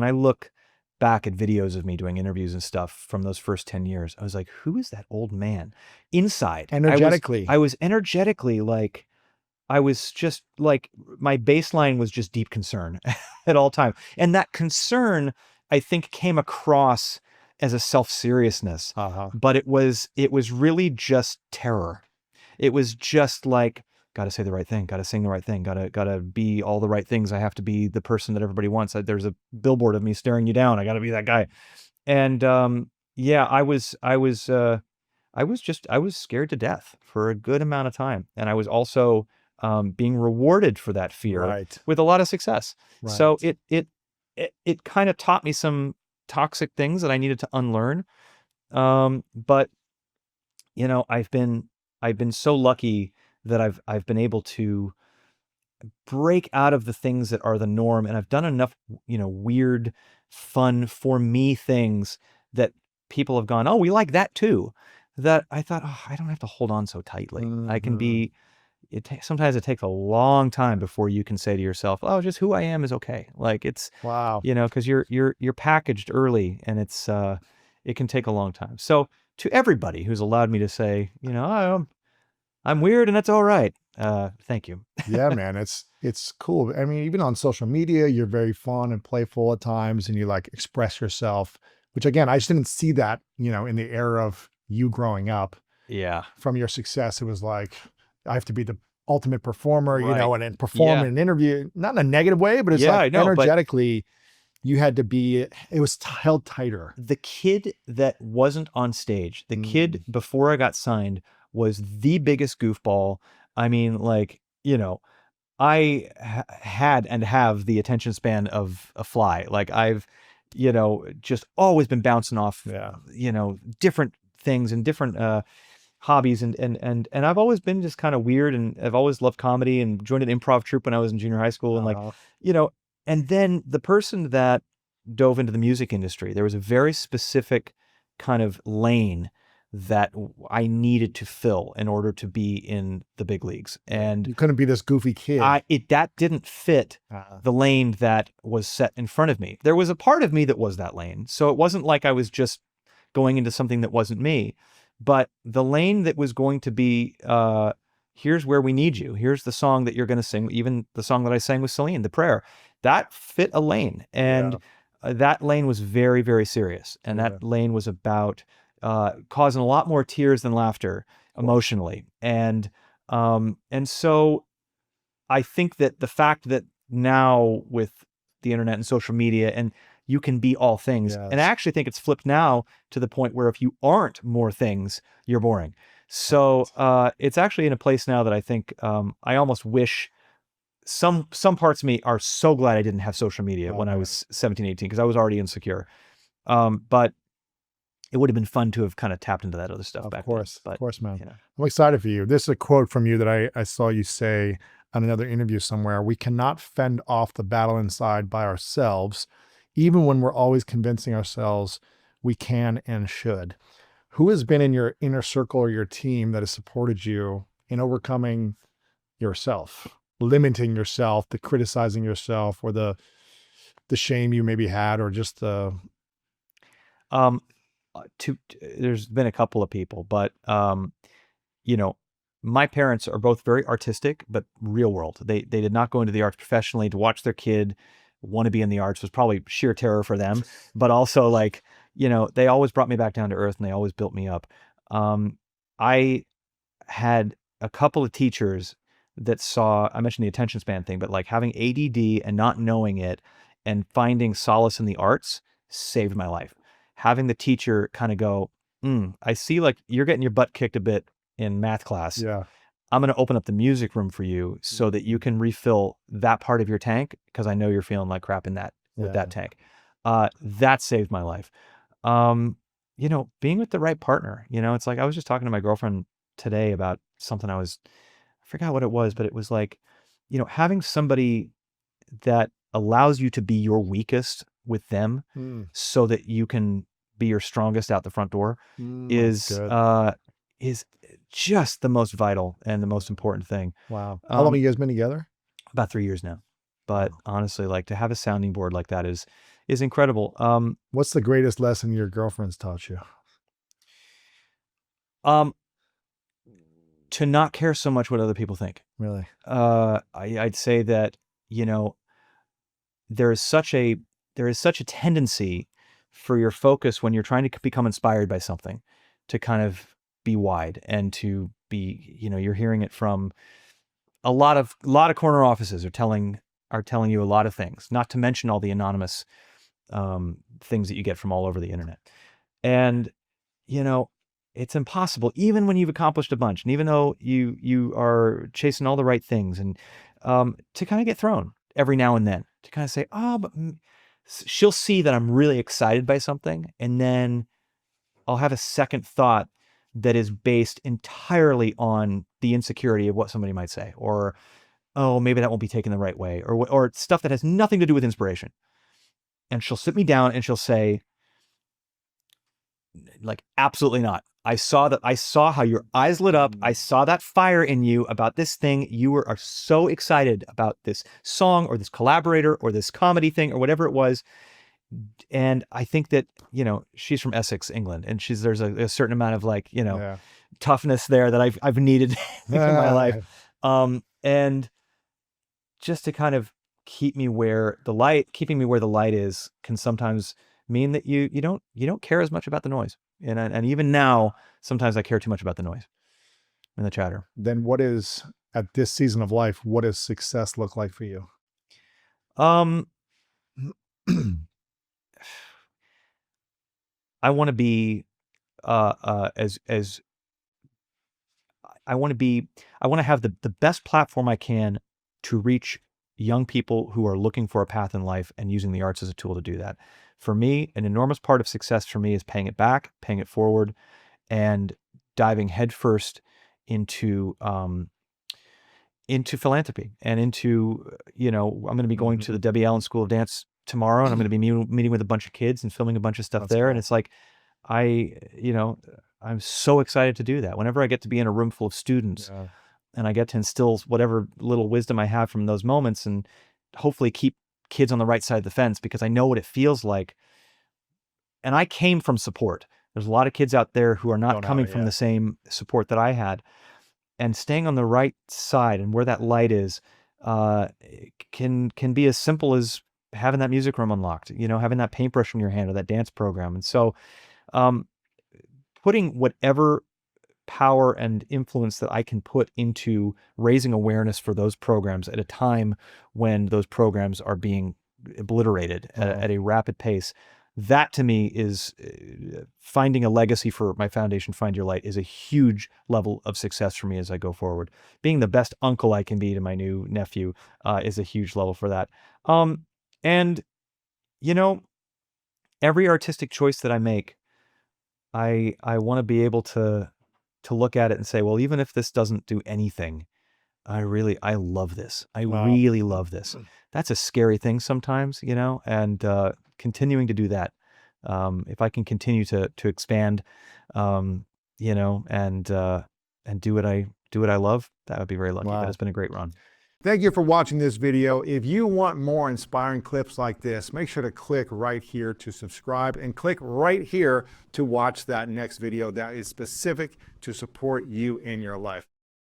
I look back at videos of me doing interviews and stuff from those first 10 years, I was like, who is that old man? Inside, Energetically. I was energetically like, I was just like, my baseline was just deep concern at all time. And that concern, I think, came across as a self-seriousness, Uh-huh. but it was really just terror. It was just like, got to say the right thing, got to sing the right thing, got to be all the right things. I have to be the person that everybody wants. There's a billboard of me staring you down. I got to be that guy. And yeah, I was scared to death for a good amount of time. And I was also being rewarded for that fear Right. with a lot of success. So Right. it kind of taught me some toxic things that I needed to unlearn. But you know, I've been so lucky that I've been able to break out of the things that are the norm, and I've done enough, you know, weird, fun for me things that people have gone, oh, we like that too. That I thought, oh, I don't have to hold on so tightly. I can Hmm. be. Sometimes it takes a long time before you can say to yourself, oh, just who I am is okay. Like it's, Wow. you know, because you're packaged early, and it's it can take a long time. So to everybody who's allowed me to say, you know, oh, I'm weird and that's all right. Thank you. Yeah, man, it's cool. I mean, even on social media, you're very fun and playful at times, and you like express yourself, which again, I just didn't see that, in the era of you growing up. Yeah. From your success, it was like, I have to be the ultimate performer, Right. and then perform Yeah. in an interview, not in a negative way, but it's Yeah, like I know. But energetically, you had to be, it was held tighter. the kid that wasn't on stage, the kid Mm. before I got signed was the biggest goofball. I mean, like, you know, had and have the attention span of a fly. Like I've, you know, just always been bouncing off, Yeah. you know, different things and different hobbies and I've always been just kind of weird, and I've always loved comedy and joined an improv troupe when I was in junior high school, and like, Uh-huh. you know, and then the person that dove into the music industry, there was a very specific kind of lane that I needed to fill in order to be in the big leagues. Yeah. And You couldn't be this goofy kid. that didn't fit Uh, the lane that was set in front of me. There was a part of me that was that lane. So it wasn't like I was just going into something that wasn't me, but the lane that was going to be, here's where we need you. Here's the song that you're going to sing. Even the song that I sang with Celine, The Prayer, that fit a lane. yeah. And that lane was very, very serious. And Yeah. that lane was about causing a lot more tears than laughter Of course. emotionally. And so I think that the fact that now with the internet and social media, and you can be all things, and I Yes. actually think it's flipped now to the point where if you aren't more things, you're boring. So Right. it's actually in a place now that I think I almost wish some parts of me are so glad I didn't have social media Oh when I man. was 17, 18, because I was already insecure. But it would have been fun to have kind of tapped into that other stuff back then. Of But course, man. you know, I'm excited for you. This is a quote from you that I saw you say on another interview somewhere. We cannot fend off the battle inside by ourselves, even when we're always convincing ourselves we can and should. Who has been in your inner circle or your team that has supported you in overcoming yourself, limiting yourself, the criticizing yourself, or the shame you maybe had, or just the um, there's been a couple of people, but you know, my parents are both very artistic, but real world. They did not go into the arts professionally. To watch their kid want to be in the arts was probably sheer terror for them, but also like, you know, they always brought me back down to earth and they always built me up. I had a couple of teachers that saw, I mentioned the attention span thing, but like having ADD and not knowing it and finding solace in the arts saved my life. Having the teacher kind of go, I see like you're getting your butt kicked a bit in math class. yeah. I'm going to open up the music room for you so that you can refill that part of your tank, because I know you're feeling like crap in that with Yeah. that tank. That saved my life. You know, being with the right partner, you know, it's like I was just talking to my girlfriend today about something I forgot what it was, but it was like, you know, having somebody that allows you to be your weakest with them Mm, so that you can be your strongest out the front door that's is good. is just the most vital and the most important thing. Wow. How long have Um, you guys been together? about 3 years now. But Wow. honestly, like to have a sounding board like that is incredible. What's the greatest lesson your girlfriend's taught you? Um, to not care so much what other people think. Really? I'd say that, you know, there is such a there is such a tendency for your focus when you're trying to become inspired by something to kind of be wide and to be, you're hearing it from a lot of corner offices are telling you a lot of things, not to mention all the anonymous things that you get from all over the internet. And you know, it's impossible, even when you've accomplished a bunch, and even though you are chasing all the right things, and to kind of get thrown every now and then, to kind of say, oh, but she'll see that I'm really excited by something, and then I'll have a second thought that is based entirely on the insecurity of what somebody might say, or oh, maybe that won't be taken the right way, or stuff that has nothing to do with inspiration. And she'll sit me down and she'll say, like, absolutely not. I saw how your eyes lit up. I saw that fire in you about this thing. Are so excited about this song or this collaborator or this comedy thing or whatever it was. And I think that, she's from Essex, England, and there's a certain amount of, like, Yeah. toughness there that I've needed in my life. And just to kind of keeping me where the light is can sometimes mean that you don't care as much about the noise. And even now, sometimes I care too much about the noise and the chatter. Then what is, at this season of life, what does success look like for you? Um, I want to be as I want to be I want to have the best platform I can to reach young people who are looking for a path in life and using the arts as a tool to do that. For me, an enormous part of success for me is paying it back, paying it forward, and diving headfirst into philanthropy and into, I'm going to be going to the Debbie Allen School of Dance tomorrow, and I'm going to be meeting with a bunch of kids and filming a bunch of stuff That's there. cool. And it's like, I, you know, I'm so excited to do that. Whenever I get to be in a room full of students Yeah. and I get to instill whatever little wisdom I have from those moments, and hopefully keep kids on the right side of the fence, because I know what it feels like. And I came from support. There's a lot of kids out there who are not Don't have coming it from yet. the same support that I had. And staying on the right side and where that light is, can be as simple as having that music room unlocked, having that paintbrush in your hand or that dance program. And so, um, putting whatever power and influence that I can put into raising awareness for those programs at a time when those programs are being obliterated at a rapid pace. That to me is finding a legacy for my foundation. Find Your Light is a huge level of success for me as I go forward. Being the best uncle I can be to my new nephew is a huge level for that. And you know, every artistic choice that I make, I want to be able to look at it and say, well, even if this doesn't do anything, I love this. I Wow. really love this. That's a scary thing sometimes, and continuing to do that. If I can continue to expand, and do what I love, that would be very lucky. But Wow. it's been a great run. Thank you for watching this video. If you want more inspiring clips like this, make sure to click right here to subscribe, and click right here to watch that next video that is specific to support you in your life.